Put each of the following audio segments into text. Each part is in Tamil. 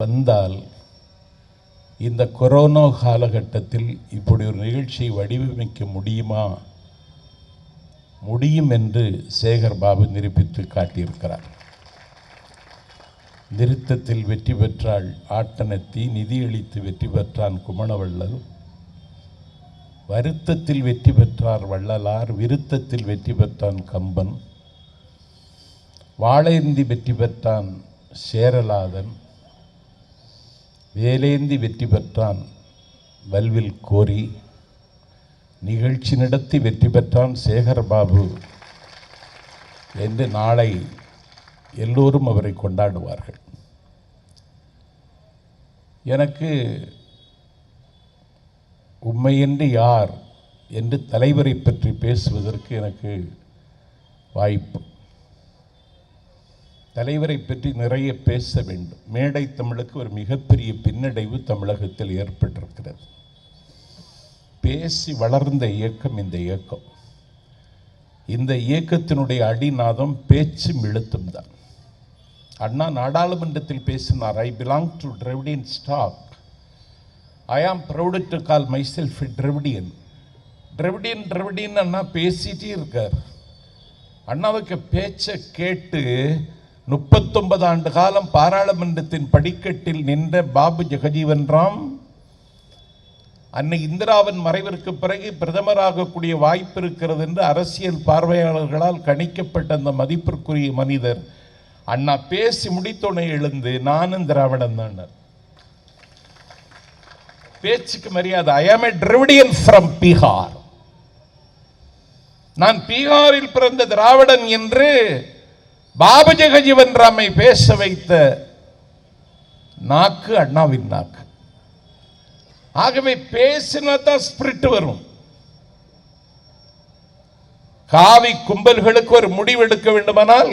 வந்தால் இந்த கொரோனா காலகட்டத்தில் இப்படி ஒரு நிகழ்ச்சியை வடிவமைக்க முடியுமா? முடியும் என்று சேகர் பாபு நிரூபித்து காட்டியிருக்கிறார். நிறுத்தத்தில் வெற்றி பெற்றாள் ஆட்டனத்தி, நிதியளித்து வெற்றி பெற்றான் குமணவள்ளல், வருத்தத்தில் வெற்றி பெற்றார் வள்ளலார், விருத்தத்தில் வெற்றி பெற்றான் கம்பன், வாழேந்தி வெற்றி பெற்றான் சேரலாதன், வேலேந்தி வெற்றி பெற்றான் வல்வில் கோரி, நிகழ்ச்சி நடத்தி வெற்றி பெற்றான் சேகர்பாபு என்று நாளை எல்லோரும் அவரை கொண்டாடுவார்கள். எனக்கு உண்மையின்றி யார் என்று தலைவரை பற்றி பேசுவதற்கு எனக்கு வாய்ப்பு. தலைவரை பற்றி நிறைய பேச வேண்டும். மேடை தமிழுக்கு ஒரு மிகப்பெரிய பின்னடைவு தமிழகத்தில் ஏற்பட்டிருக்கிறது. பேசி வளர்ந்த இயக்கம் இந்த இயக்கம். இந்த இயக்கத்தினுடைய அடிநாதம் பேச்சும் எழுத்தும் தான். அண்ணா நாடாளுமன்றத்தில் பேசினார், I belong to Dravidian stock, I am proud to call myself Dravidian. Dravidian Anna பேசிட்டே இருக்கார். அண்ணாவுக்கு பேச்சை கேட்டு 39 ஆண்டு காலம் பாராளுமன்றத்தின் படிக்கட்டில் நின்ற பாபு ஜெகஜீவன் ராம் அன்னை இந்திராவின் மறைவிற்கு பிறகு பிரதமராகக்கூடிய வாய்ப்பு இருக்கிறது என்று அரசியல் பார்வையாளர்களால் கணிக்கப்பட்ட அந்த மதிப்பிற்குரிய மனிதர் அண்ணா பேசி முடித்தோடனே எழுந்து நானும் திராவிடன் தான். பேச்சுக்கு மரியாதை. ஐ ஆம் ஏ டிராவிடியன் ஃப்ரம் பீகார். நான் பீகாரில் பிறந்த திராவிடன் என்று பாபு ஜெகஜீவன் ராமை பேச வைத்த நாக்கு அண்ணாவின் நாக்கு. ஆகவே பேசினாதான் ஸ்பிரிட் வரும். காவி கும்பல்களுக்கு ஒரு முடிவெடுக்க வேண்டுமானால்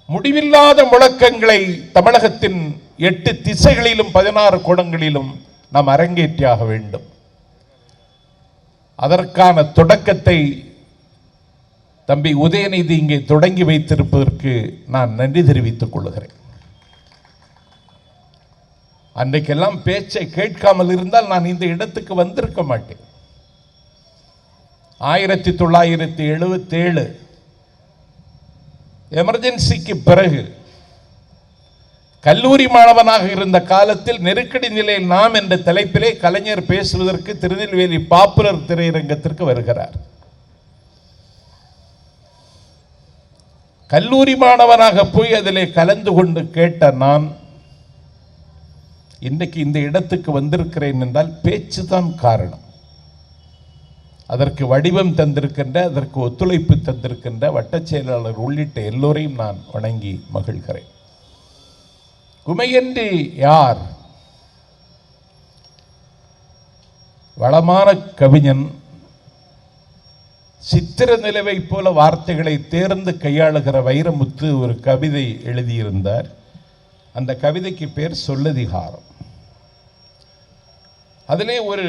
முடிவில்லாத முழக்கங்களை தமிழகத்தின் 8 திசைகளிலும் 16 கோணங்களிலும் நாம் அரங்கேற்றியாக வேண்டும். அதற்கான தொடக்கத்தை தம்பி உதயநிதி இங்கே தொடங்கி வைத்திருப்பதற்கு நான் நன்றி தெரிவித்துக் கொள்கிறேன். அன்றைக்கெல்லாம் பேச்சை கேட்காமல் இருந்தால் நான் இந்த இடத்துக்கு வந்திருக்க மாட்டேன். 1977 எமர்ஜென்சிக்கு பிறகு கல்லூரி மாணவனாக இருந்த காலத்தில் நெருக்கடி நிலையில் நாம் என்ற தலைப்பிலே கலைஞர் பேசுவதற்கு திருநெல்வேலி பாப்புலர் திரையரங்கத்திற்கு வருகிறார். கல்லூரி மாணவனாக போய் அதிலே கலந்து கொண்டு கேட்ட நான் இன்றைக்கு இந்த இடத்துக்கு வந்திருக்கிறேன் என்றால் பேச்சு தான் காரணம். அதற்கு வடிவம் தந்திருக்கின்ற, அதற்கு ஒத்துழைப்பு தந்திருக்கின்ற வட்டச் செயலாளர் உள்ளிட்ட எல்லோரையும் நான் வணங்கி மகிழ்கிறேன். உமையின்றி யார்? வளமான கவிஞன், சித்திர நிலவை போல வார்த்தைகளை தேர்ந்து கையாளுகிற வைரமுத்து ஒரு கவிதை எழுதியிருந்தார். அந்த கவிதைக்கு பேர் சொல்லதிகாரம். அதிலே ஒரு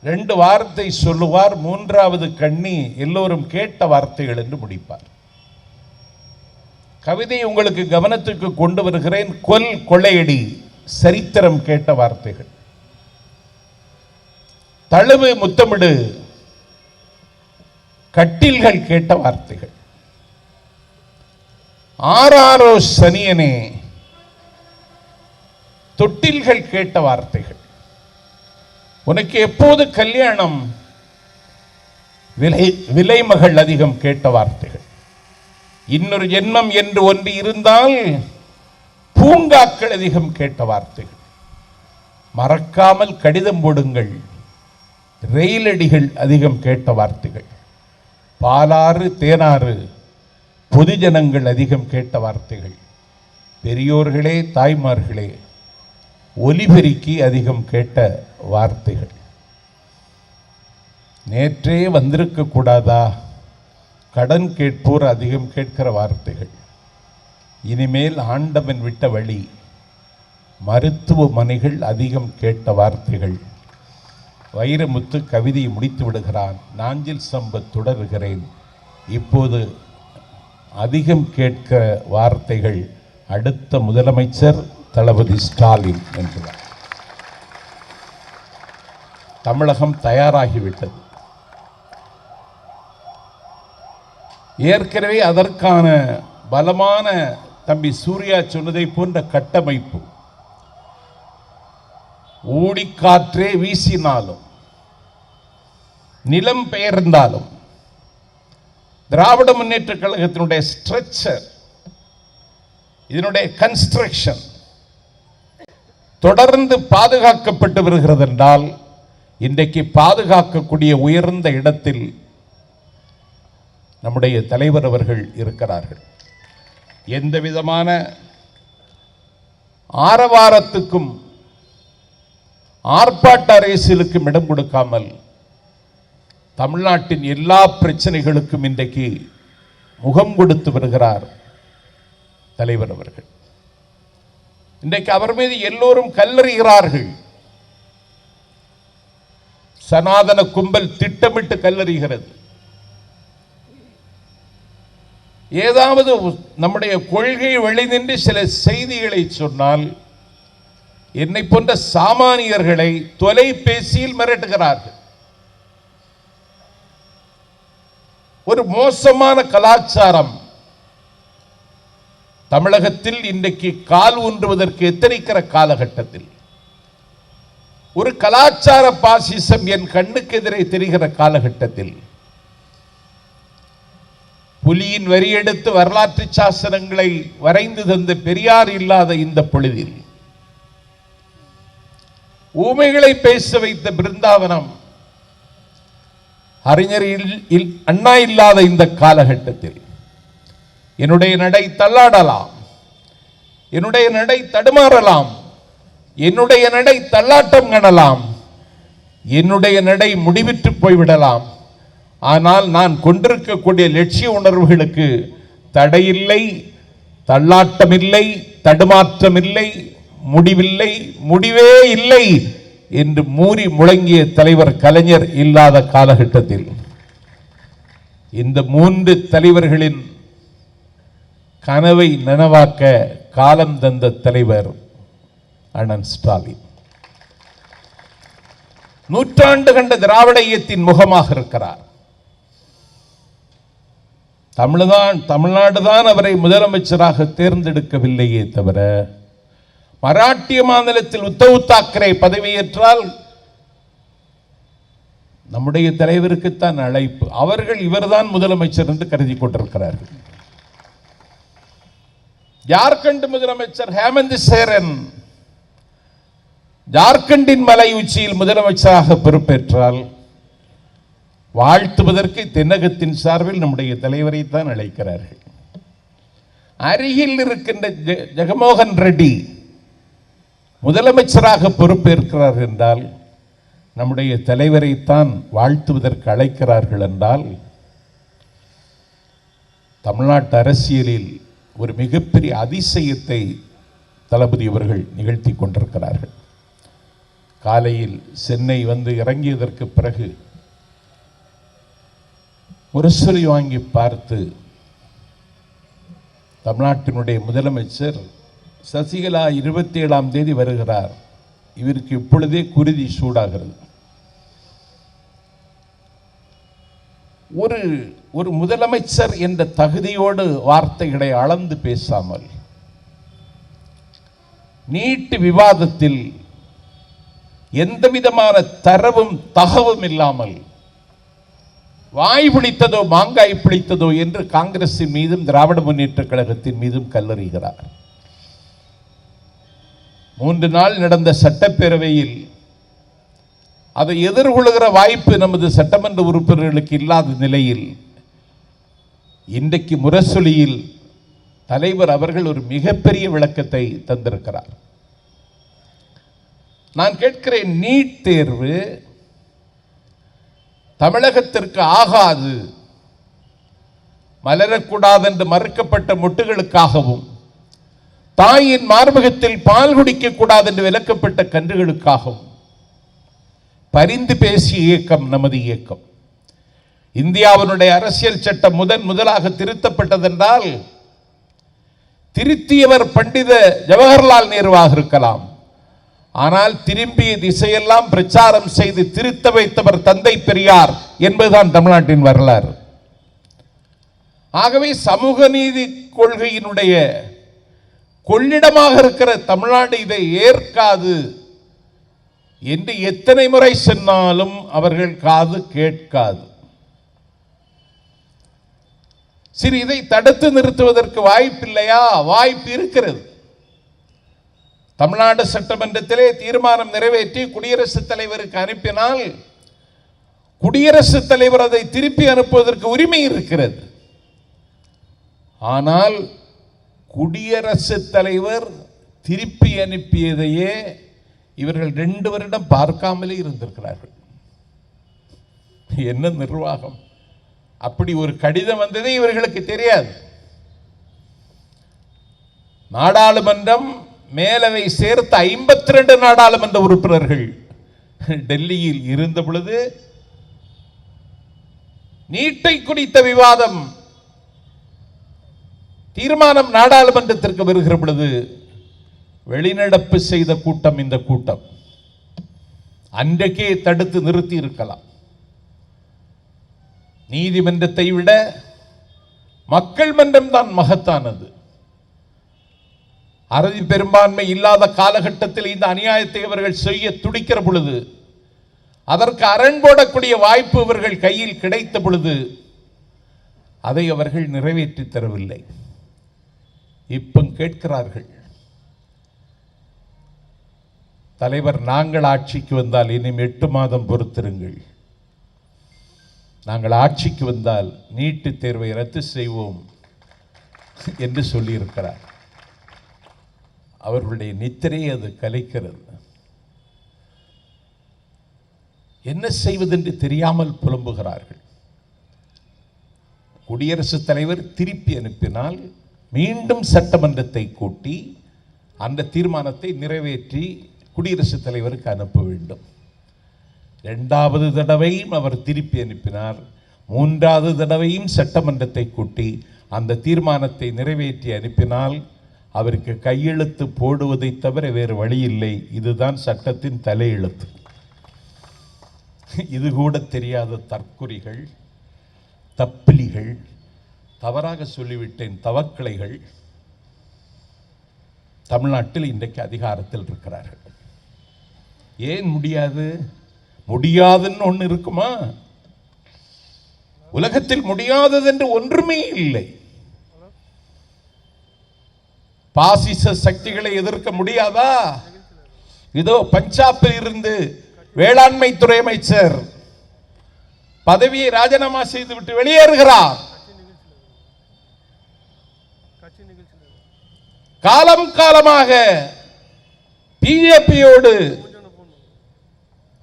2 வார்த்தை சொல்லுவார், 3வது கண்ணி எல்லோரும் கேட்ட வார்த்தைகள் என்று முடிப்பார். கவிதை உங்களுக்கு கவனத்துக்கு கொண்டு வருகிறேன். கொல், கொள்ளையடி, சரித்திரம் கேட்ட வார்த்தைகள். தழுவு, முத்தமிடு, கட்டில்கள் கேட்ட வார்த்தைகள். ஆராரோ சனியனே, தொட்டில்கள் கேட்ட வார்த்தைகள். உனக்கு எப்போது கல்யாணம், விலைமகள் அதிகம் கேட்ட வார்த்தைகள். இன்னொரு ஜென்மம் என்று ஒன்று இருந்தால் பூங்காக்கள் அதிகம் கேட்ட வார்த்தைகள். மறக்காமல் கடிதம் போடுங்கள், ரயிலடிகள் அதிகம் கேட்ட வார்த்தைகள். பாலாறு, தேனாறு, பொதுஜனங்கள் அதிகம் கேட்ட வார்த்தைகள். பெரியோர்களே, தாய்மார்களே, ஒலிபெருக்கி அதிகம் கேட்ட வார்த்தைகள். நேற்றே வந்திருக்க கூடாதா, கடன் கேட்போர் அதிகம் கேட்கிற வார்த்தைகள். இனிமேல் ஆண்டவன் விட்ட வழி, மருத்துவமனைகள் அதிகம் கேட்ட வார்த்தைகள். வைரமுத்து கவிதையை முடித்து விடுகிறான். நாஞ்சில் சம்பத் தொடர்கிறேன். இப்போது அதிகம் கேட்க வார்த்தைகள் அடுத்த முதலமைச்சர் தளபதி ஸ்டாலின் என்கிறார். தமிழகம் தயாராகிவிட்டது. ஏற்கனவே அதற்கான பலமான தம்பி சூர்யா சொன்னதை போன்ற கட்டமைப்பு, ஊடிக்காற்றே வீசினாலும் நிலம் பெயர்ந்தாலும் திராவிட முன்னேற்ற கழகத்தினுடைய ஸ்ட்ரக்சர், இதனுடைய கன்ஸ்ட்ரக்ஷன் தொடர்ந்து பாதுகாக்கப்பட்டு வருகிறது என்றால் இன்றைக்கு பாதுகாக்கக்கூடிய உயர்ந்த இடத்தில் நம்முடைய தலைவர் அவர்கள் இருக்கிறார்கள். எந்த விதமான ஆரவாரத்துக்கும் ஆர்ப்பாட்ட அரசியலுக்கும் இடம் கொடுக்காமல் தமிழ்நாட்டின் எல்லா பிரச்சனைகளுக்கும் இன்றைக்கு முகம் கொடுத்து வருகிறார் தலைவர் அவர்கள். இன்றைக்கு அவர் மீது எல்லோரும் கல்லறிகிறார்கள். சனாதன கும்பல் திட்டமிட்டு கல்லறிகிறது. ஏதாவது நம்முடைய கொள்கை வெளிநின்று சில செய்திகளை சொன்னால் என்னை போன்ற சாமானியர்களை தொலைபேசியில் மிரட்டுகிறார்கள். ஒரு மோசமான கலாச்சாரம் தமிழகத்தில் இன்றைக்கு கால் ஊன்றுவதற்கு எத்தனைக்கிற காலகட்டத்தில் ஒரு கலாச்சார பாசிசம் என் கண்ணுக்கு எதிரே தெரிகிற காலகட்டத்தில் புலியின் வரியெடுத்து வரலாற்று சாசனங்களை வரைந்து தந்த பெரியார் இல்லாத இந்த பொழுதில், ஊமைகளை பேச வைத்த பிருந்தாவனம் அறிஞர் அண்ணா இல்லாத இந்த காலகட்டத்தில் என்னுடைய நடை தள்ளாடலாம், என்னுடைய நடை தடுமாறலாம், என்னுடைய நடை தள்ளாட்டம் காணலாம், என்னுடைய நடை முடிவிட்டு போய்விடலாம். ஆனால் நான் கொண்டிருக்கக்கூடிய லட்சிய உணர்வுகளுக்கு தடையில்லை, தள்ளாட்டமில்லை, தடுமாற்றமில்லை, முடிவில்லை, முடிவே இல்லை என்று மூறி முழங்கிய தலைவர் கலைஞர் இல்லாத காலகட்டத்தில் இந்த 3 தலைவர்களின் கனவை நனவாக்க காலம் தந்த தலைவர் அண்ணன் ஸ்டாலின். நூற்றாண்டு கண்ட திராவிட இயக்கத்தின் முகமாக இருக்கிறார். தமிழ்நாடு தான் அவரை முதலமைச்சராக தேர்ந்தெடுக்கவில்லையே தவிர, மராட்டிய மாநிலத்தில் உத்தவ் தாக்கரே பதவியேற்றால் நம்முடைய தலைவருக்குத்தான் அழைப்பு. அவர்கள் இவர்தான் முதலமைச்சர் என்று கருதி கொண்டிருக்கிறார்கள். ஜார்க்கண்ட் முதலமைச்சர் ஹேமந்த் சோரன் ஜார்க்கண்டின் மலை உச்சியில் முதலமைச்சராக பொறுப்பேற்றால் வாழ்த்துவதற்கு தென்னகத்தின் சார்பில் நம்முடைய தலைவரை தான் அழைக்கிறார்கள். அருகில் இருக்கின்ற ஜெகன்மோகன் ரெட்டி முதலமைச்சராக பொறுப்பேற்கிறார் என்றால் நம்முடைய தலைவரைத்தான் வாழ்த்துவதற்கு அழைக்கிறார்கள் என்றால் தமிழ்நாட்டு அரசியலில் ஒரு மிகப்பெரிய அதிசயத்தை தளபதி அவர்கள் நிகழ்த்தி கொண்டிருக்கிறார்கள். காலையில் சென்னை வந்து இறங்கியதற்கு பிறகு முரசொலி வாங்கி பார்த்து தமிழ்நாட்டினுடைய முதலமைச்சர் சசிகலா 27ஆம் தேதி வருகிறார், இவருக்கு இப்பொழுதே குருதி சூடாகிறது. ஒரு முதலமைச்சர் என்ற தகுதியோடு வார்த்தைகளை அளந்து பேசாமல் நீட்டு விவாதத்தில் எந்த விதமான தரவும் தகவும் இல்லாமல் வாய் பிடித்ததோ மாங்காய் பிடித்ததோ என்று காங்கிரசின் மீதும் திராவிட முன்னேற்ற கழகத்தின் மீதும் கல்லறிகிறார். 3 நாள் நடந்த சட்டப்பேரவையில் அதை எதிர்கொள்கிற வாய்ப்பு நமது சட்டமன்ற உறுப்பினர்களுக்கு இல்லாத நிலையில் இன்றைக்கு முரசொலியில் தலைவர் அவர்கள் ஒரு மிகப்பெரிய விளக்கத்தை தந்திருக்கிறார். நான் கேட்கிறேன், நீட் தேர்வு தமிழகத்திற்கு ஆகாது, மலரக்கூடாது என்று மறுக்கப்பட்ட மொட்டுகளுக்காகவும் தாயின் மார்பகத்தில் பால் குடிக்க கூடாது என்று விலக்கப்பட்ட கன்றுகளுக்காகவும் பரிந்து பேசிய இயக்கம் நமது இயக்கம். இந்தியாவினுடைய அரசியல் சட்டம் முதலாக திருத்தப்பட்டதென்றால் திருத்தியவர் பண்டித ஜவஹர்லால் நேருவாக இருக்கலாம். ஆனால் திரும்பிய திசையெல்லாம் பிரச்சாரம் செய்து திருத்த வைத்தவர் தந்தை பெரியார் என்பதுதான் தமிழ்நாட்டின் வரலாறு. ஆகவே சமூக நீதி கொள்கையினுடைய கொள்ளிடமாக இருக்கிற தமிழ்நாடு இதை ஏற்காது என்று எத்தனை முறை சொன்னாலும் அவர்கள் காது கேட்காது. சரி, இதை தடுத்து நிறுத்துவதற்கு வாய்ப்பில்லையா? வாய்ப்பு இருக்கிறது. தமிழ்நாடு சட்டமன்றத்திலே தீர்மானம் நிறைவேற்றி குடியரசுத் தலைவருக்கு அனுப்பினால் குடியரசுத் தலைவர் அதை திருப்பி அனுப்புவதற்கு உரிமை இருக்கிறது. ஆனால் குடியரசுத் தலைவர் திருப்பி அனுப்பியதையே இவர்கள் 2 வருடம் பார்க்காமலே இருந்திருக்கிறார்கள். என்ன நிர்வாகம்! அப்படி ஒரு கடிதம் வந்ததே இவர்களுக்கு தெரியாது. நாடாளுமன்றம் மேலவை சேர்த்த 52 நாடாளுமன்ற உறுப்பினர்கள் டெல்லியில் இருந்த பொழுது நீட்டை குறித்த விவாதம் தீர்மானம் நாடாளுமன்றத்திற்கு வருகிற பொழுது வெளிநடப்பு செய்த கூட்டம் இந்த கூட்டம். அன்றைக்கே தடுத்து நிறுத்தி இருக்கலாம். நீதிமன்றத்தை விட மக்கள் மன்றம் தான் மகத்தானது. அறுதி பெரும்பான்மை இல்லாத காலகட்டத்தில் இந்த அநியாயத்தை அவர்கள் செய்ய துடிக்கிற பொழுது, அதற்கு அரண் போடக்கூடிய வாய்ப்பு இவர்கள் கையில் கிடைத்த பொழுது அதை அவர்கள் நிறைவேற்றி தரவில்லை. இப்ப கேட்கிறார்கள், தலைவர் நாங்கள் ஆட்சிக்கு வந்தால் இன்னும் 8 மாதம் பொறுத்திருங்கள், நாங்கள் ஆட்சிக்கு வந்தால் நீட்டு தேர்வை ரத்து செய்வோம் என்று சொல்லியிருக்கிறார். அவர்களுடைய நித்திரையை அது கலைக்கிறது. என்ன செய்வதென்று தெரியாமல் புலம்புகிறார்கள். குடியரசுத் தலைவர் திருப்பி அனுப்பினால் மீண்டும் சட்டமன்றத்தை கூட்டி அந்த தீர்மானத்தை நிறைவேற்றி குடியரசுத் தலைவருக்கு அனுப்ப வேண்டும். 2வது தடவையும் அவர் திருப்பி அனுப்பினார். 3வது தடவையும் சட்டமன்றத்தை கூட்டி அந்த தீர்மானத்தை நிறைவேற்றி அனுப்பினால் அவருக்கு கையெழுத்து போடுவதை தவிர வேறு வழி இல்லை. இதுதான் சட்டத்தின் தலையெழுத்து. இது கூட தெரியாத தற்குறிகள், தப்பிலிகள், தவறாக சொல்லிவிட்டேன், தவக்கலைகள் தமிழ்நாட்டில் இன்றைக்கு அதிகாரத்தில் இருக்கிறார்கள். ஏன் முடியாது? முடியாதுன்னு ஒன்று இருக்குமா? உலகத்தில் முடியாதது என்று ஒன்றுமே இல்லை. பாசிச சக்திகளை எதிர்க்க முடியாதா? இதோ பஞ்சாபில் இருந்து வேளாண்மை துறை அமைச்சர் பதவியை ராஜினாமா செய்துவிட்டு வெளியேறுகிறார். காலம் காலமாக பிஜேபியோடு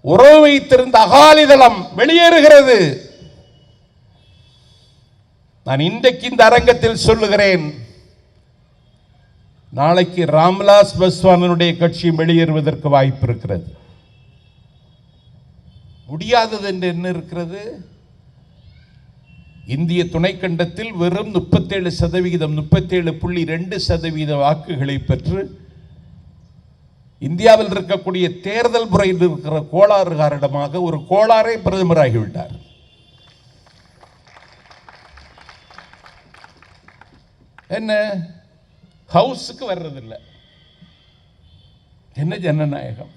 உறவு வைத்திருந்த அகாலிதளம் வெளியேறுகிறது. நான் இன்றைக்கு இந்த அரங்கத்தில் சொல்லுகிறேன், நாளைக்கு ராம்விலாஸ் பாஸ்வானுடைய கட்சி வெளியேறுவதற்கு வாய்ப்பு இருக்கிறது. முடியாதது என்று என்ன இருக்கிறது? இந்திய துணைக்கண்டத்தில் வெறும் 37%, 37.2% வாக்குகளை பெற்று இந்தியாவில் இருக்கக்கூடிய தேர்தல் முறையில் இருக்கிற கோளாறு காரணமாக ஒரு கோளாறை பிரதமராகிவிட்டார். என்ன ஹவுஸுக்கு வர்றதில்லை. என்ன ஜனநாயகம்?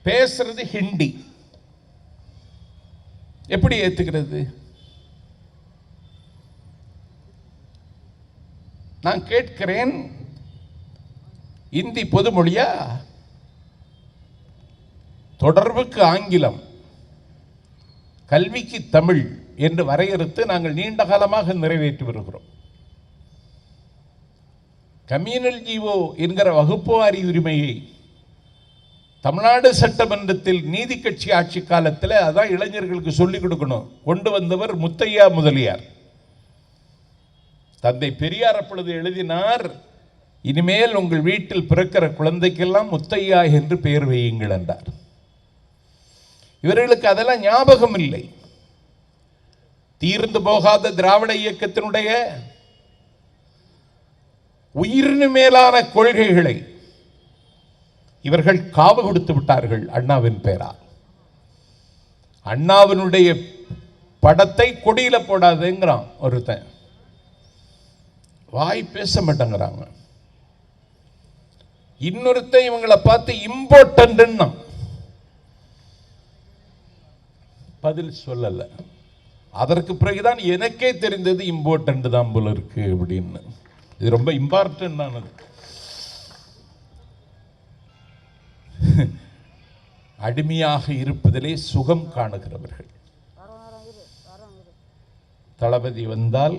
பேசுறது ஹிந்தி, எப்படி ஏத்துக்கிறது? நான் கேட்கிறேன், இந்தி பொதுமொழியா? தொடர்புக்கு ஆங்கிலம், கல்விக்கு தமிழ் என்று வரையறுத்து நாங்கள் நீண்ட காலமாக நிறைவேற்றி வருகிறோம். கம்யூனல் ஜீவோ என்கிற வகுப்புவாரி உரிமையை தமிழ்நாடு சட்டமன்றத்தில் நீதி கட்சி ஆட்சி காலத்தில் அதான் இளைஞர்களுக்கு சொல்லிக் கொடுக்கணும். கொண்டு வந்தவர் முத்தையா முதலியார். தந்தை பெரியார் அப்பொழுது எழுதினார், இனிமேல் உங்கள் வீட்டில் பிறக்கிற குழந்தைக்கெல்லாம் முத்தையா என்று பெயர் வையுங்கள் என்றார். இவர்களுக்கு அதெல்லாம் ஞாபகம் இல்லை. தீர்ந்து போகாத திராவிட இயக்கத்தினுடைய உயிரினு மேலான கொள்கைகளை இவர்கள் காவு கொடுத்து விட்டார்கள் அண்ணாவின் பெயரால். அண்ணாவினுடைய படத்தை கொடியில போடாதுங்கிறான் ஒருத்தன், வாய் பேச மாட்டேங்கிறாங்க. இன்னொருத்தன் இவங்களை பார்த்து இம்பார்ட்டன்ட் பதில் சொல்லல. அதற்கு பிறகுதான் எனக்கே தெரிந்தது இம்பார்ட்டன்ட் தான் போல இருக்கு அப்படின்னு. இது ரொம்ப இம்பார்ட்டன்ட் ஆனது. அடிமையாக இருப்பதிலே சுகம் காணுகிறவர்கள். தளபதி வந்தால்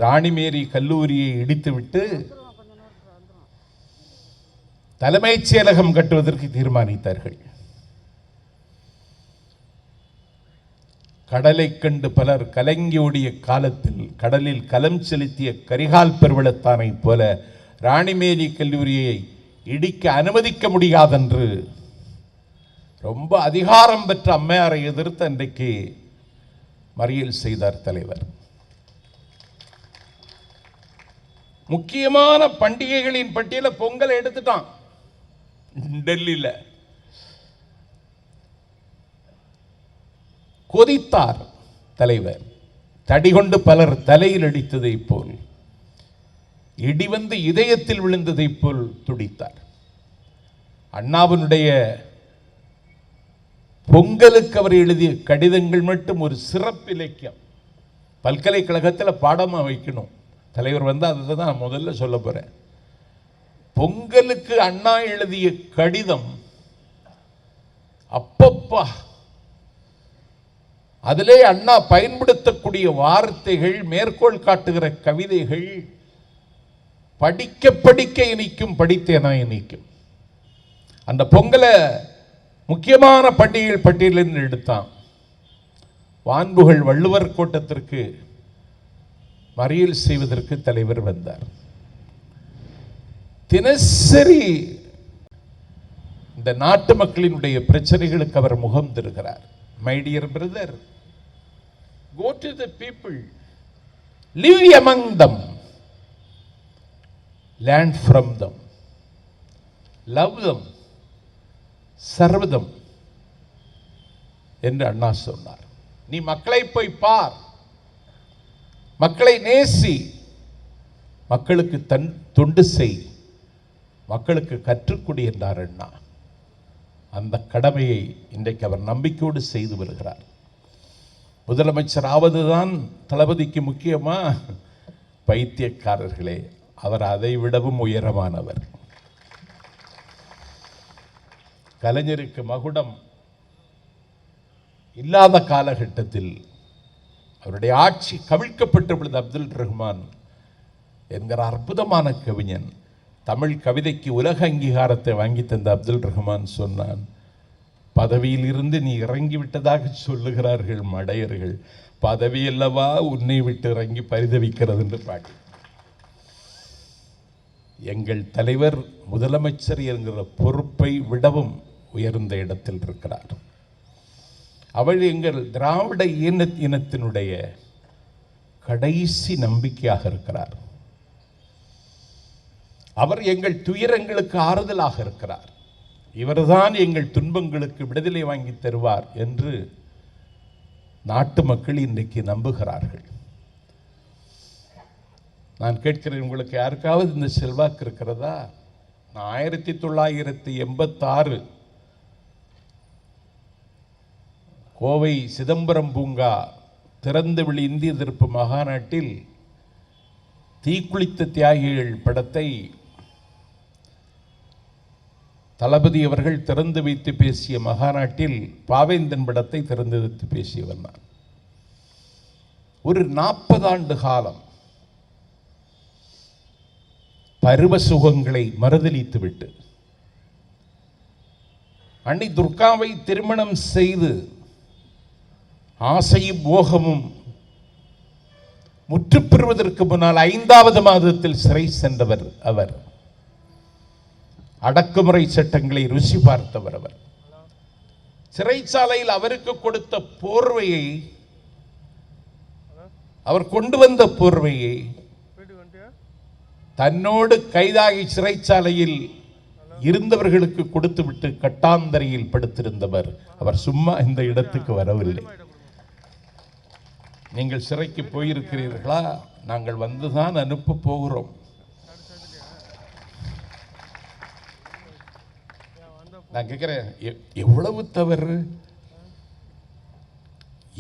ராணிமேரி கல்லூரியை இடித்துவிட்டு தலைமைச் செயலகம் கட்டுவதற்கு தீர்மானித்தார்கள். கடலை கண்டு பலர் கலங்கியோடிய காலத்தில் கடலில் கலம் செலுத்திய கரிகால் பெருவெள்ளத்தானை போல ராணிமேரி கல்லூரியை இடிக்க அனுமதிக்க முடியாதென்று ரொம்ப அதிகாரம் பெற்ற அம்மையாரை எதிர்த்து அன்றைக்கு மறியல் செய்தார் தலைவர். முக்கியமான பண்டிகைகளின் பட்டியல பொங்கலை எடுத்துட்டான் டெல்லியில. கொதித்தார் தலைவர். தடிகொண்டு பலர் தலையில் அடித்ததை போல், இடி வந்து இதயத்தில் விழுந்ததை போல் துடித்தார். அண்ணாவினுடைய பொங்கலுக்கு அவர் எழுதிய கடிதங்கள் மட்டும் ஒரு சிறப்பு இலக்கியம். பல்கலைக்கழகத்தில் பாடமாக வைக்கணும். தலைவர் வந்து அதை தான் முதல்ல சொல்ல போறேன். பொங்கலுக்கு அண்ணா எழுதிய கடிதம் அப்பப்பா, அதிலே அண்ணா பயன்படுத்தக்கூடிய வார்த்தைகள், மேற்கோள் காட்டுகிற கவிதைகள் படிக்க படிக்க இனிக்கும், படித்தேனா இனிக்கும். அந்த பொங்கலை முக்கியமான பண்டிகைகள் பட்டியலில் எடுத்தான். வான்புகள் வள்ளுவர் கோட்டத்திற்கு மறியல் செய்வதற்கு தலைவர் வந்தார். தினசரி இந்த நாட்டு மக்களினுடைய பிரச்சனைகளுக்கு அவர் முகம் தருகிறார். My dear brother, go to the people, live among them, learn from them, love them, serve them என்று அண்ணா சொன்னார். நீ மக்களை போய் பார், மக்களை நேசி, மக்களுக்கு தொண்டு செய், மக்களுக்கு கற்றுக்கொடு என்றார் அண்ணா. அந்த கடமையை இன்றைக்கு அவர் நம்பிக்கையோடு செய்து வருகிறார். முதலமைச்சர் ஆவதுதான் தளபதிக்கு முக்கியமா? பைத்தியக்காரர்களே, அவர் அதை விடவும் உயரமானவர். கலைஞருக்கு மகுடம் இல்லாத காலகட்டத்தில் அவருடைய ஆட்சி கவிழ்க்கப்பட்ட பொழுது அப்துல் ரஹ்மான் என்கிற அற்புதமான கவிஞன், தமிழ் கவிதைக்கு உலக அங்கீகாரத்தை வாங்கி தந்த அப்துல் ரஹ்மான் சொன்னான், பதவியில் இருந்து நீ இறங்கி விட்டதாக சொல்லுகிறார்கள் மடையர்கள், பதவி அல்லவா உன்னை விட்டு இறங்கி பரிதவிக்கிறது என்று பாடி. எங்கள் தலைவர் முதலமைச்சர் என்கிற பொறுப்பை விடவும் உயர்ந்த இடத்தில் இருக்கிறார். அவள் எங்கள் திராவிட இனத்தினுடைய கடைசி நம்பிக்கையாக இருக்கிறார். அவர் எங்கள் துயரங்களுக்கு ஆறுதலாக இருக்கிறார். இவர்தான் எங்கள் துன்பங்களுக்கு விடுதலை வாங்கி தருவார் என்று நாட்டு மக்கள் இன்றைக்கு நம்புகிறார்கள். நான் கேட்கிறேன், உங்களுக்கு யாருக்காவது இந்த செல்வாக்கு இருக்கிறதா? நான் 1986 கோவை சிதம்பரம் பூங்கா திறந்தவெளி இந்திய எதிர்ப்பு மகாநாட்டில் தீக்குளித்த தியாகிகள் படத்தை தளபதி அவர்கள் திறந்து வைத்து பேசிய மகாநாட்டில் பாவேந்தன் படத்தை திறந்து வைத்து பேசியவர் நான். ஒரு 40 ஆண்டு காலம் பருவ சுகங்களை மறுதலித்துவிட்டு அன்னை துர்காவை திருமணம் செய்து ஆசையும் போகமும் முற்றுப்பெறுவதற்கு முன்னால் 5வது மாதத்தில் சிறை சென்றவர் அவர். அடக்குமுறை சட்டங்களை ருசி பார்த்தவர் அவர். சிறைச்சாலையில் அவருக்கு கொடுத்த போர்வையை, அவர் கொண்டு வந்த போர்வையை தன்னோடு கைதாகி சிறைச்சாலையில் இருந்தவர்களுக்கு கொடுத்துவிட்டு கட்டாந்தரையில் படுத்திருந்தவர். அவர் சும்மா இந்த இடத்துக்கு வரவில்லை. நீங்கள் சிறைக்கு போயிருக்கிறீர்களா? நாங்கள் வந்துதான் அனுப்ப போகிறோம். நான் கேட்கிறேன், எவ்வளவு தவறு,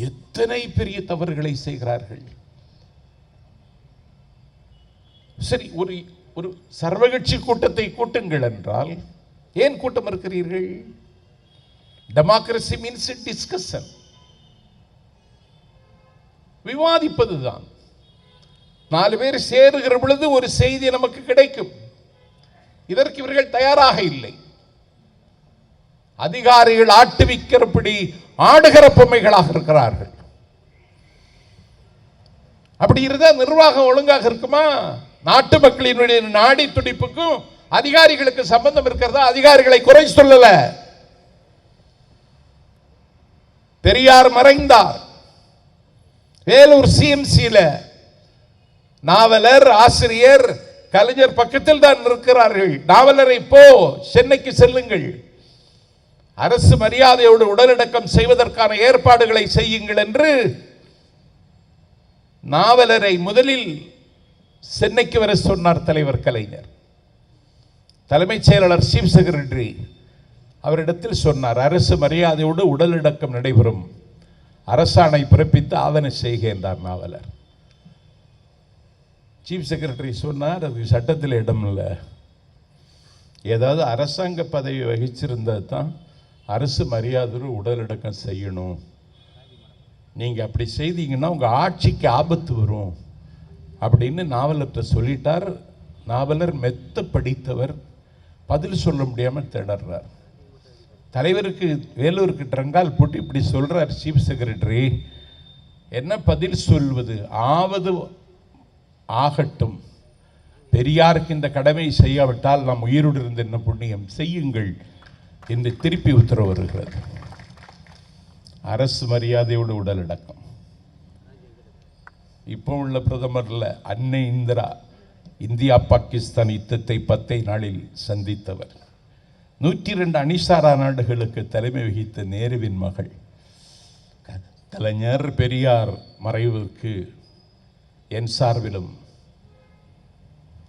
எத்தனை பெரிய தவறுகளை செய்கிறார்கள். சரி, ஒரு சர்வகட்சி கூட்டத்தை கூட்டுங்கள் என்றால் ஏன் கூட்டம் இருக்கிறீர்கள்? Democracy means discussion, விவாதிப்பதுதான். 4 பேர் சேருகிற பொழுது ஒரு செய்தி நமக்கு கிடைக்கும். இதற்கு இவர்கள் தயாராக இல்லை. அதிகாரிகள் ஆட்டுவிக்கிறபடி ஆடுகிற பொம்மைகளாக இருக்கிறார்கள். அப்படி இருந்தா நிர்வாகம் ஒழுங்காக இருக்குமா? நாட்டு மக்களினுடைய நாடி துடிப்புக்கும் அதிகாரிகளுக்கு சம்பந்தம் இருக்கிறதா? அதிகாரிகளை குறை சொல்லல. பெரியார் மறைந்தார். வேலூர் சிஎம்சியில நாவலர், ஆசிரியர், கலைஞர் பக்கத்தில் தான் இருக்கிறார்கள். நாவலரை போ, சென்னைக்கு செல்லுங்கள், அரசு மரியாதையோடு உடலடக்கம் செய்வதற்கான ஏற்பாடுகளை செய்யுங்கள் என்று நாவலரை முதலில் சென்னைக்கு வர சொன்னார் தலைவர் கலைஞர். தலைமைச் செயலாளர் சீஃப் செக்ரட்டரி அவரிடத்தில் சொன்னார், அரசு மரியாதையோடு உடலடக்கம் நடைபெறும், அரசாணை பிறப்பித்து ஆவண செய்க என்றார் நாவலர். சீஃப் செக்ரட்டரி சொன்னார், அது சட்டத்தில் இடம் இல்லை, ஏதாவது அரசாங்க பதவி வகிச்சிருந்தது தான் அரசு மரியாதையோடு உடலடக்கம் செய்யணும், நீங்கள் அப்படி செய்தீங்கன்னா உங்கள் ஆட்சிக்கு ஆபத்து வரும் அப்படின்னு நாவலர்கிட்ட சொல்லிட்டார். நாவலர் மெத்த படித்தவர், பதில் சொல்ல முடியாமல் திணறார். தலைவருக்கு வேலூருக்கு ட்ரங்கால் போட்டு இப்படி சொல்றார் சீஃப் செக்ரட்டரி, என்ன பதில் சொல்வது? ஆவது ஆகட்டும், பெரியாருக்கு இந்த கடமை செய்யாவிட்டால் நாம் உயிரோடு இருந்த என்ன புண்ணியம், செய்யுங்கள் என்று திருப்பி உத்தரவு வருகிறது. அரசு மரியாதையோடு உடலடக்கம். இப்போ உள்ள பிரதமர்ல அன்னை இந்திரா இந்தியா பாகிஸ்தான் யுத்தத்தை 10 நாளில் சந்தித்தவர். 102 அணிசாரா நாடுகளுக்கு தலைமை வகித்த நேருவின் மகள். கலைஞர் பெரியார் மறைவுக்கு என் சார்பிலும்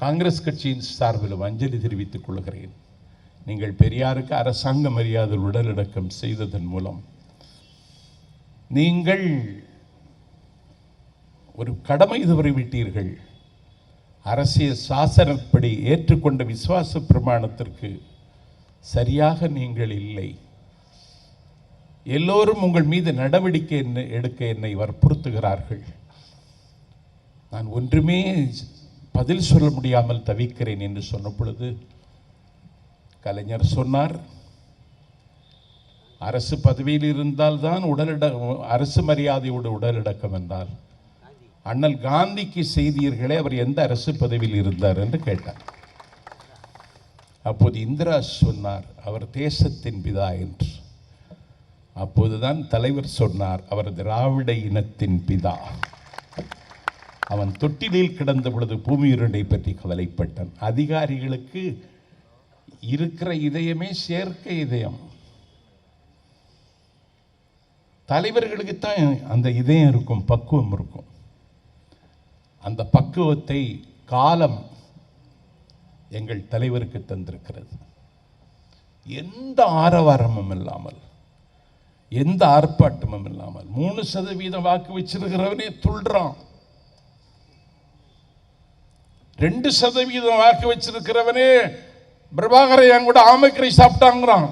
காங்கிரஸ் கட்சியின் சார்பிலும் அஞ்சலி தெரிவித்துக் கொள்கிறேன். நீங்கள் பெரியாருக்கு அரசாங்க மரியாதை உடலடக்கம் செய்ததன் மூலம் நீங்கள் ஒரு கடமை தவறிவிட்டீர்கள். அரசியல் சாசனப்படி ஏற்றுக்கொண்ட விசுவாச பிரமாணத்திற்கு சரியாக நீங்கள் இல்லை. எல்லோரும் உங்கள் மீது நடவடிக்கை எடுக்க என்னை வற்புறுத்துகிறார்கள். நான் ஒன்றுமே பதில் சொல்ல முடியாமல் தவிக்கிறேன் என்று சொன்ன பொழுது கலைஞர் சொன்னார், அரசு பதவியில் இருந்தால்தான் அரசு மரியாதையோடு உடலடக்கம் என்றால் அண்ணல் காந்திக்கு செய்தீர்களே, அவர் எந்த அரசு பதவியில் இருந்தார் என்று கேட்டார். அப்போது இந்திரா சொன்னார், அவர் தேசத்தின் பிதா என்று. அப்போதுதான் தலைவர் சொன்னார், அவர் திராவிட இனத்தின் பிதா. அவன் தொட்டிலில் கிடந்த பொழுது பூமியுருண்டை பற்றி கவலைப்பட்டான். அதிகாரிகளுக்கு இருக்கிற இதயமே சேர்க்கை இதயம். தலைவர்களுக்கு தான் அந்த இதயம் இருக்கும், பக்குவம் இருக்கும். அந்த பக்குவத்தை காலம் எங்கள் தலைவருக்கு தந்திருக்கிறது. எந்த ஆரவாரமும் இல்லாமல், எந்த ஆர்ப்பாட்டமும் இல்லாமல் 3% வாக்கு வச்சிருக்கிறவனே துள்றான். 2% வாக்கு வச்சிருக்கிறவனே பிரபாகரை என் கூட ஆமைக்கரை சாப்பிட்டாங்கிறான்.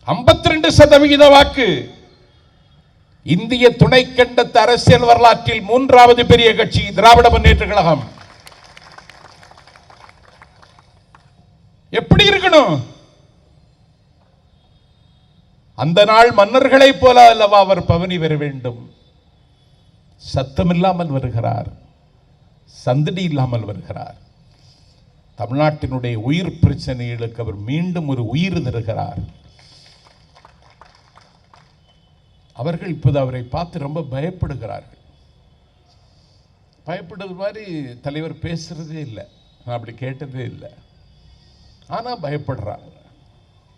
52% வாக்கு. இந்திய துணை கண்டத்து அரசியல் வரலாற்றில் 3வது பெரிய கட்சி திராவிட முன்னேற்ற கழகம். எப்படி இருக்கணும்? அந்த நாள் மன்னர்களை போல அல்லவா அவர் பவனி வர வேண்டும். சத்தமில்லாமல் வருகிறார், சந்தடி இல்லாமல் வருகிறார். தமிழ்நாட்டினுடைய உயிர் பிரச்சனைகளுக்கு அவர் மீண்டும் ஒரு உயிர் தருகிறார். அவர்கள் இப்போது அவரை பார்த்து ரொம்ப பயப்படுகிறார்கள். பயப்படுறது மாதிரி தலைவர் பேசுறதே இல்லை, நான் அப்படி கேட்டதே இல்லை. ஆனால் பயப்படுறாங்க.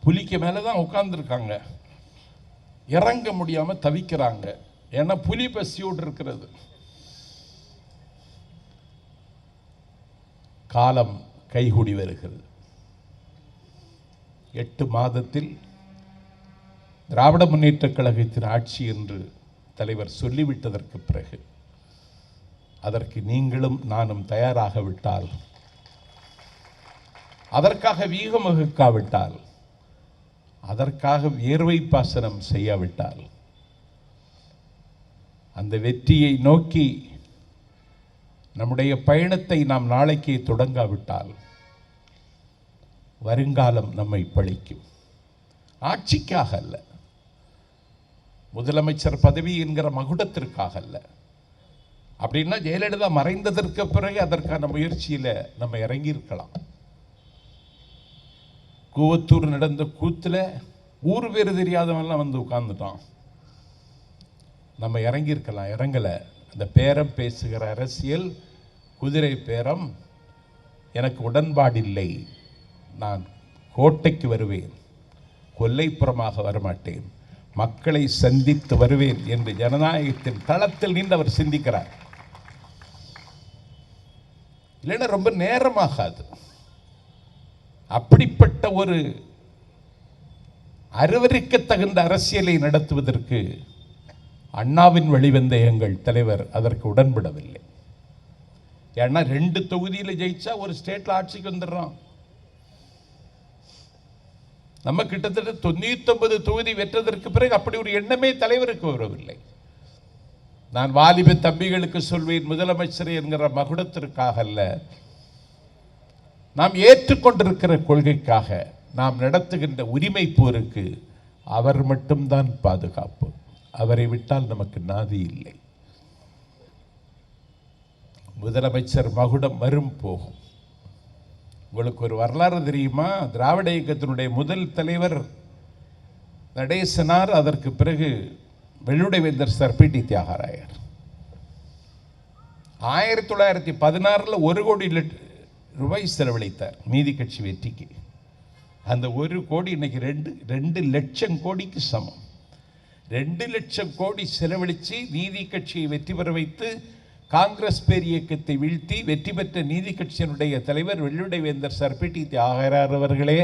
புலிக்கு மேலே தான் உட்கார்ந்துருக்காங்க, இறங்க முடியாமல் தவிக்கிறாங்க. ஏன்னா புலி பசியோடு இருக்கிறது. காலம் கைகூடி வருகிறது. 8 மாதத்தில் திராவிட முன்னேற்ற கழகத்தின் ஆட்சி என்று தலைவர் சொல்லிவிட்டதற்கு பிறகு அதற்கு நீங்களும் நானும் தயாராகவிட்டால், அதற்காக வீகம் வகுக்காவிட்டால், அதற்காக வியர்வை பாசனம் செய்யாவிட்டால், அந்த வெற்றியை நோக்கி நம்முடைய பயணத்தை நாம் நாளைக்கே தொடங்காவிட்டால் வருங்காலம் நம்மை பழிக்கும். ஆட்சிக்காக அல்ல, முதலமைச்சர் பதவி என்கிற மகுடத்திற்காக அல்ல. அப்படின்னா ஜெயலலிதா மறைந்ததற்கு பிறகு அதற்கான முயற்சியில் நம்ம இறங்கியிருக்கலாம். கூவத்தூர் நடந்த கூத்தில் ஊர் பேர் தெரியாதவெல்லாம் வந்து உட்கார்ந்துட்டான். நம்ம இறங்கியிருக்கலாம், இறங்கலை. அந்த பேரம் பேசுகிற அரசியல் குதிரை பேரம் எனக்கு உடன்பாடில்லை. நான் கோட்டைக்கு வருவேன், கொல்லைப்புறமாக வரமாட்டேன், மக்களை சந்தித்து வருவேன் என்று ஜனநாயகத்தின் தளத்தில் நின்று அவர் சிந்திக்கிறார். இல்லைன்னா ரொம்ப நேரமாகாது. அப்படிப்பட்ட ஒரு அருவருக்க தகுந்த அரசியலை நடத்துவதற்கு அண்ணாவின் வழிவந்த எங்கள் தலைவர் அதற்கு உடன்படவில்லை. ஏன்னா 2 தொகுதியில் ஜெயிச்சா ஒரு ஸ்டேட்ல ஆட்சிக்கு வந்துடுறோம். நம்ம கிட்டத்தட்ட 99 தொகுதி வெற்றதற்கு பிறகு அப்படி ஒரு எண்ணமே தலைவருக்கு வரவில்லை. நான் வாலிப தம்பிகளுக்கு சொல்வேன், முதலமைச்சர் என்கிற மகுடத்திற்காக அல்ல, நாம் ஏற்றுக்கொண்டிருக்கிற கொள்கைக்காக, நாம் நடத்துகின்ற உரிமை போருக்கு அவர் மட்டும்தான் பாதுகாப்பு. அவரை விட்டால் நமக்கு நாதி இல்லை. முதலமைச்சர் மகுடம் வரும் போகும். உங்களுக்கு ஒரு வரலாறு தெரியுமா? திராவிட இயக்கத்தினுடைய முதல் தலைவர் நடேசனார், அதற்கு பிறகு வெள்ளுடை வேந்தர் சர் பி.டி. தியாகராயர். 1916 1 கோடி ரூபாய் செலவழித்தார் நீதி கட்சி வெற்றிக்கு. அந்த 1 கோடி இன்னைக்கு 2 லட்சம் கோடிக்கு சமம். 2 லட்சம் கோடி செலவழித்து நீதி கட்சியை வெற்றி பெற வைத்து காங்கிரஸ் பேர் இயக்கத்தை வீழ்த்தி வெற்றி பெற்ற நீதி கட்சியினுடைய தலைவர் வெள்ளுடை வேந்தர் சர் பி.டி. தியாகராயர் அவர்களே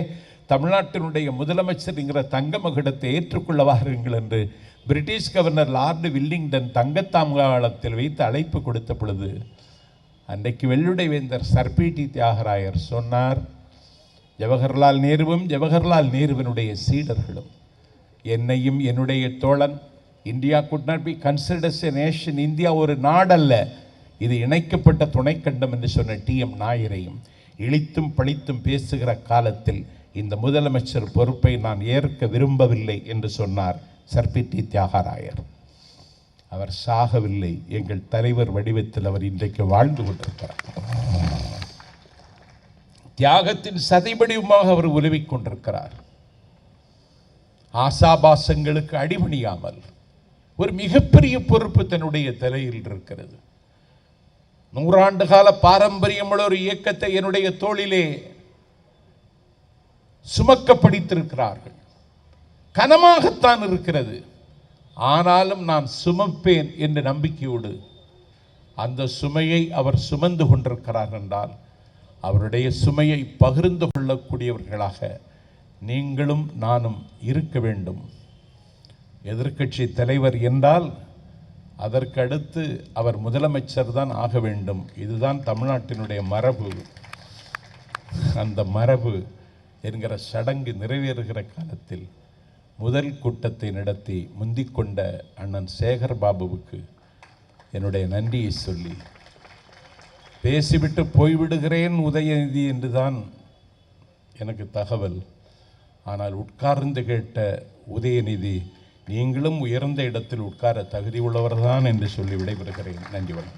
தமிழ்நாட்டினுடைய முதலமைச்சர் என்கிற தங்க மகுடத்தை ஏற்றுக்கொள்ள வாருங்கள் என்று பிரிட்டிஷ் கவர்னர் லார்டு வில்லிங்டன் தங்கத்தாம்காலத்தில் வைத்து அழைப்பு கொடுத்த பொழுது அன்றைக்கு வெள்ளுடை வேந்தர் சர் பி.டி. தியாகராயர் சொன்னார், ஜவஹர்லால் நேருவும் ஜவஹர்லால் நேருவினுடைய சீடர்களும் என்னையும் என்னுடைய தோழன், India could not be considered as a nation, India ஒரு நாடல்ல, இது இணைக்கப்பட்ட துணைக்கண்டம் என்று சொன்ன டி.எம். நாயரையும் இழித்தும் பழித்தும் பேசுகிற காலத்தில் இந்த முதலமைச்சர் பொறுப்பை நான் ஏற்க விரும்பவில்லை என்று சொன்னார் சர் பி.டி. தியாகராயர். அவர் சாகவில்லை, எங்கள் தலைவர் வடிவத்தில் அவர் இன்றைக்கு வாழ்ந்து கொண்டிருக்கிறார். தியாகத்தின் சதைவடிவமாக அவர் உருவிக் கொண்டிருக்கிறார். ஆசாபாசங்களுக்கு அடிபணியாமல் ஒரு மிகப்பெரிய பொறுப்பு தன்னுடைய தலையில் இருக்கிறது. 100 ஆண்டு கால பாரம்பரியமுள்ள ஒரு இயக்கத்தை என்னுடைய தோளிலே சுமக்க படித்திருக்கிறார்கள். கனமாகத்தான் இருக்கிறது, ஆனாலும் நான் சுமப்பேன் என்ற நம்பிக்கையோடு அந்த சுமையை அவர் சுமந்து கொண்டிருக்கிறார் என்றால், அவருடைய சுமையை பகிர்ந்து கொள்ளக்கூடியவர்களாக நீங்களும் நானும் இருக்க வேண்டும். எதிர்க்கட்சி தலைவர் என்றால் அதற்கு அடுத்து அவர் முதலமைச்சர் தான் ஆக வேண்டும். இதுதான் தமிழ்நாட்டினுடைய மரபு. அந்த மரபு என்கிற சடங்கு நிறைவேறுகிற காலத்தில் முதல் கூட்டத்தை நடத்தி முந்திக்கொண்ட அண்ணன் சேகர் பாபுவுக்கு என்னுடைய நன்றியை சொல்லி பேசிவிட்டு போய்விடுகிறேன் உதயநிதி என்றுதான் எனக்கு தகவல். ஆனால் உட்கார்ந்து கேட்ட உதயநிதி, நீங்களும் உயர்ந்த இடத்தில் உட்கார தகுதி உள்ளவர்தான் என்று சொல்லி விடைபெறுகிறேன். நன்றி வணக்கம்.